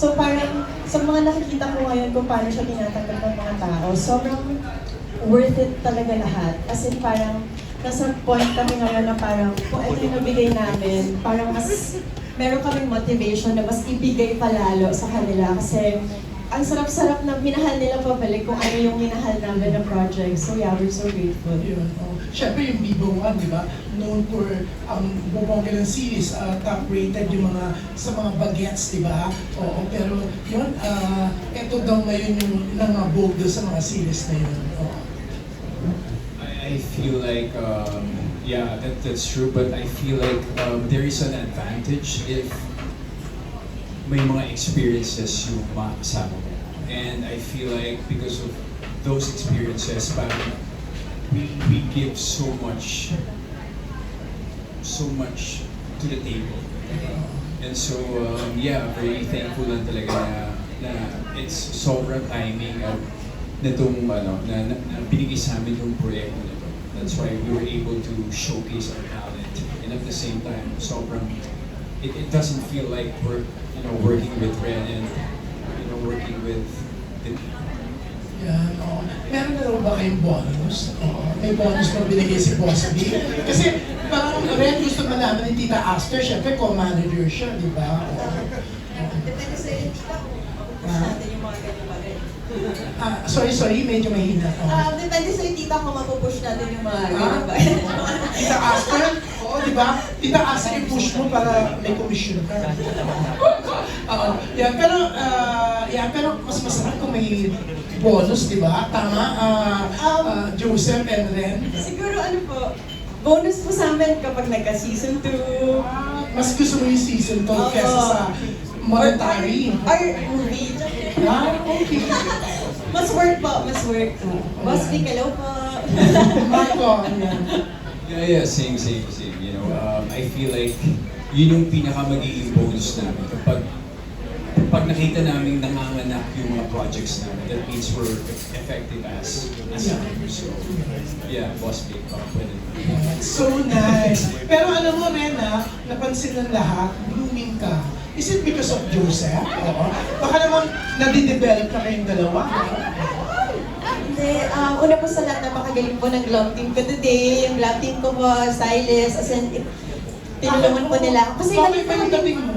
So parang sa mga nakikita ko ngayon kung paano siya tinatanggap ng mga tao, sobrang worth it talaga lahat. As in parang nasa point kami ngayon na parang kung ito yung nabigay namin, parang mas meron kaming motivation na mas ibigay palalo sa kanila kasi ang sarap-sarap na minahal nila pabalik kung ano yung minahal namin na project. So yeah, we're so grateful. Yun, oh. Siyempre yung Vivo One, di ba? Known for ang bubongga ng series, top-rated yung mga sa mga bagets, di ba? Oo, pero yun, ito daw ngayon yung nangabold sa mga series na yun. Oh. I feel like, yeah, that's true, but I feel like there is an advantage if may mga experiences yung makasama mo. And I feel like because of those experiences, parang we give so much to the table. And so, yeah, very thankful lang talaga na it's sobrang timing at nitong na binigay sa amin yung proyekto na to. That's why we were able to showcase our talent. And at the same time, sobrang it doesn't feel like we're working with Ren and working with the team. Yan, oo. Meron na raw ba kayong bonus? Oo. May bonus na binigay si Boss B. Kasi parang Ren gusto malaman ni Tita Aster, syempre co-manager siya, di ba? Depende sa iyo, tita, kung mapupush natin yung mga ganyan bagay. Sorry, medyo mahina. Depende sa iyo, tita, kung mapupush natin yung mga ganyan bagay. Tita Aster, oo, di ba? Tita Aster, i-push mo para may commission ka. Oo. Pero mas masarap kung may bonus, di ba? Tama? Joseph and Ren. Siguro ano po, bonus po sa amin kapag nagka-season 2. Mas gusto mo yung season 2 kesa sa monetary. Or movie. Okay. Mas work po, mas work. Boss Vic, hello po. Marco, yan. Yeah, same. You know, I feel like yun yung pinaka magiging bonus namin kapag nakita namin nanganganak yung mga projects namin, that means we're effective as a team. So, yeah, Boss Big, pwede. So nice. Pero alam mo, Rena, napansin ng lahat, blooming ka. Is it because of Joseph? Oo. Baka naman nadidevelop na kayong dalawa. Hindi, una po sa lahat, napakagaling po ng glove team ko today. Yung glove team ko po, stylist, as in, tinulungan po nila. Kasi Bakit pa yung dating mo?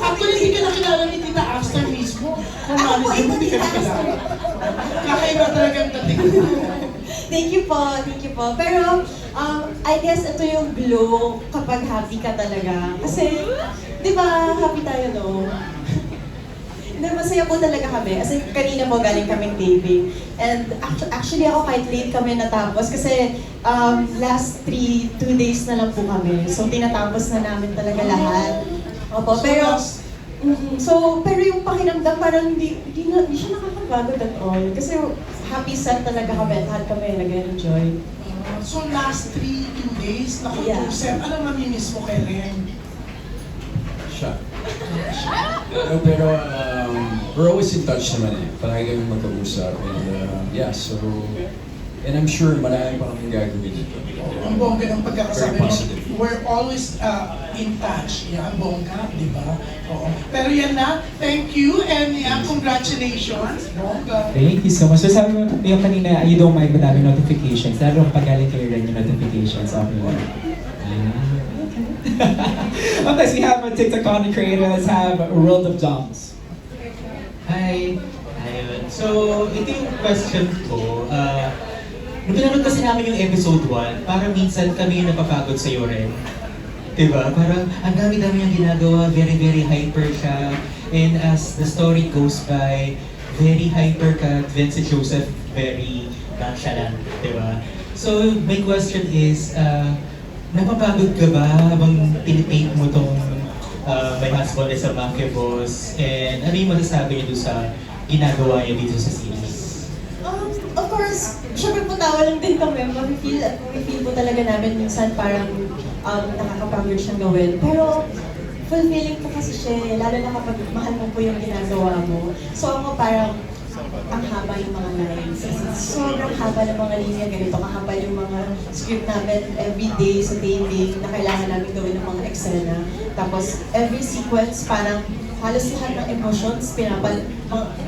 Actually, hindi ka nakilala ni Tita Aster mismo. Kung manager mo, hindi ka nakilala. Kakaiba talagang dating mo. Thank you po. Pero, I guess ito yung glow kapag happy ka talaga. Kasi, di ba, happy tayo, no? Hindi, masaya po talaga kami. Kasi kanina po galing kaming taping. And actually ako kahit late kami natapos kasi last 2 days na lang po kami. So tinatapos na namin talaga lahat. Opo, pero pero yung pakiramdam parang hindi siya nakakapagod at all. Kasi happy set talaga kami at lahat kami nag-enjoy. So last 2 days, naku, Yeah. Joseph, ano mamimiss mo kay Ren? Siya. Pero we're always in touch naman eh. Palagi kami magkausap. And yeah, so, and I'm sure marami pa kaming gagawin dito. Ang bongga ng pagkakasabi Very mo, positive. we're always in touch. Yan, ang bongga, di ba? Oo. Pero yan na, thank you and congratulations, bongga. Thank you so much. So sabi mo yung kanina, you don't mind madaming notifications. Lalo pag galing kayo rin yung notifications. Okay mo. Up next, we have a TikTok content creator. Let's have World of Jumps. Hi! Ayun. So, ito yung question ko. Nung pinanood kasi namin yung episode 1, parang minsan kami yung napapagod sa'yo rin. Diba? Parang ang dami-dami niyang ginagawa, very hyper siya. And as the story goes by, very hyper ka, then si Joseph very nonchalant. Diba? So, my question is, napapagod ka ba habang pinipaint mo tong My Husband is a Mafia Boss? And ano yung masasabi niyo doon sa ginagawa niya dito sa series? Of course, syempre po tawa lang din kami. Mag-feel po talaga namin minsan parang nakakapagod siyang gawin. Pero fulfilling po kasi siya, lalo na kapag mahal mo po yung ginagawa mo. So ako parang ang haba yung mga lines. Sobrang haba ng mga linya, ganito kahaba yung mga script namin everyday sa taping na kailangan namin gawin ng mga eksena. Tapos every sequence parang halos lahat ng emotions,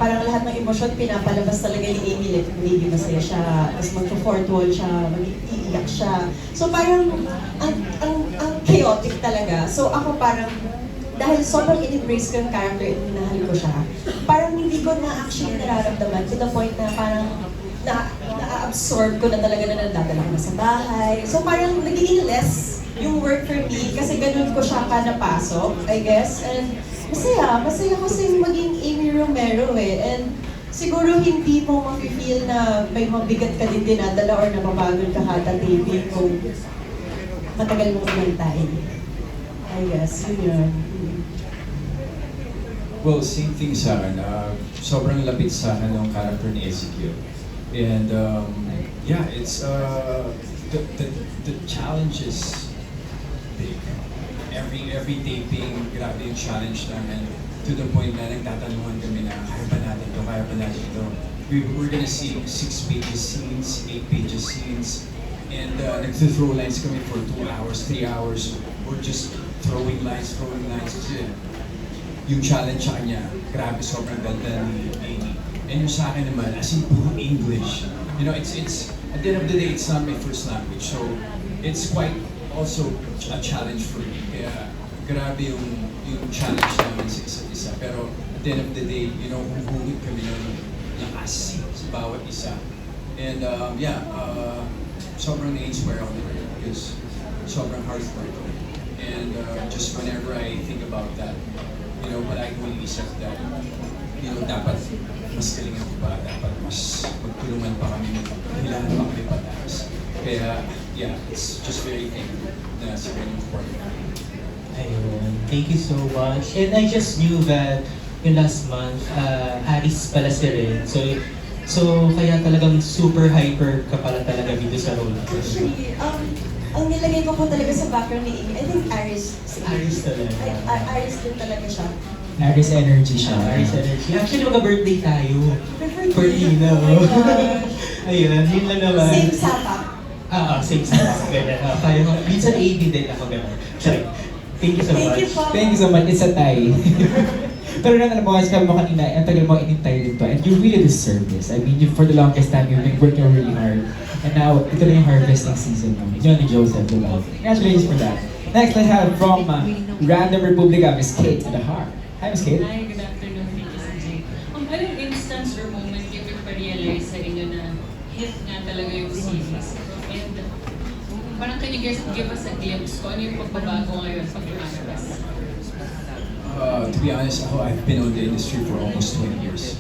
parang lahat ng emosyon pinapalabas talaga ni Amy. Like, maybe masaya siya, tapos mag-fourth wall siya, mag-iiyak siya. So parang, ang chaotic talaga. So ako parang, dahil sobrang in-embrace ko yung character at minahal ko siya, parang hindi ko na actually nararamdaman to the point na parang na-absorb ko na talaga na nadadala ko na sa bahay. So parang nagiging less yung work for me kasi ganun ko siya ka napasok, I guess. And masaya kasi maging Amy Romero eh. And siguro hindi mo mafe-feel na may mabigat ka din dinadala or napapagod ka kada taping kung matagal mong umantay. I guess, yun. Well, same thing sa akin. Sobrang lapit sa akin ng character ni Ezekiel. And yeah, it's the challenge is big. Every taping, grabe yung challenge namin to the point na nagtatanungan kami na kaya ba natin ito. We're gonna see 6 pages scenes, 8 pages scenes, and nag-throw lines kami for 2 hours, 3 hours. We're just throwing lines kasi yung challenge sa kanya, grabe, sobrang ganda ni Amy. And yung sa akin naman, as in puro English. You know, it's at the end of the day, it's not my first language. So, it's quite also a challenge for me. Kaya, grabe yung challenge namin sa isa't isa. Pero, at the end of the day, you know, huhugot kami ng lakas sa bawat isa. And, sobrang na-inspire ako nila because sobrang hard work. And just whenever I think about that, you know, palagi ko iisip that, you know, dapat mas galingan ko pa, dapat mas magtulungan pa kami, hilahan pa kami pataas. Kaya, yeah, it's just very thankful na sa very important. Ayun. Thank you so much. And I just knew that yung last month, Aris pala si Ren. So kaya talagang super hyper ka pala talaga dito sa role. Actually, ang nilagay ko po talaga sa background ni Amy, I think Aris. Aris talaga. Aris din talaga siya. Aris energy siya. Aris energy. Actually, mag-birthday tayo. For Birthday. Ina. Oh my gosh. Ayun, yun lang naman. Same setup. Same sa ganyan. Kaya mo, minsan AB din ako gano'n. Sorry. Thank you so Thank much. you po. Thank you so much, it's a tie. Pero na alam mo, sabi mo kanina, ang tagal mo in-entire dito, and you really deserve this. I mean, for the longest time, you've been working really hard. And now, ito na yung harvesting season mo. Yun ni Joseph, diba? Congratulations for that. Next, let's have from Random Republica, Miss Kate at the heart. Hi, Miss Kate. Hi, good afternoon. Thank you, CJ. Anong instance or moment yung pa-realize sa inyo na hit nga talaga yung series? And parang can you guys give us a glimpse kung ano yung pagbabago ngayon pag lumalabas? To be honest, I've been on the industry for almost 20 years.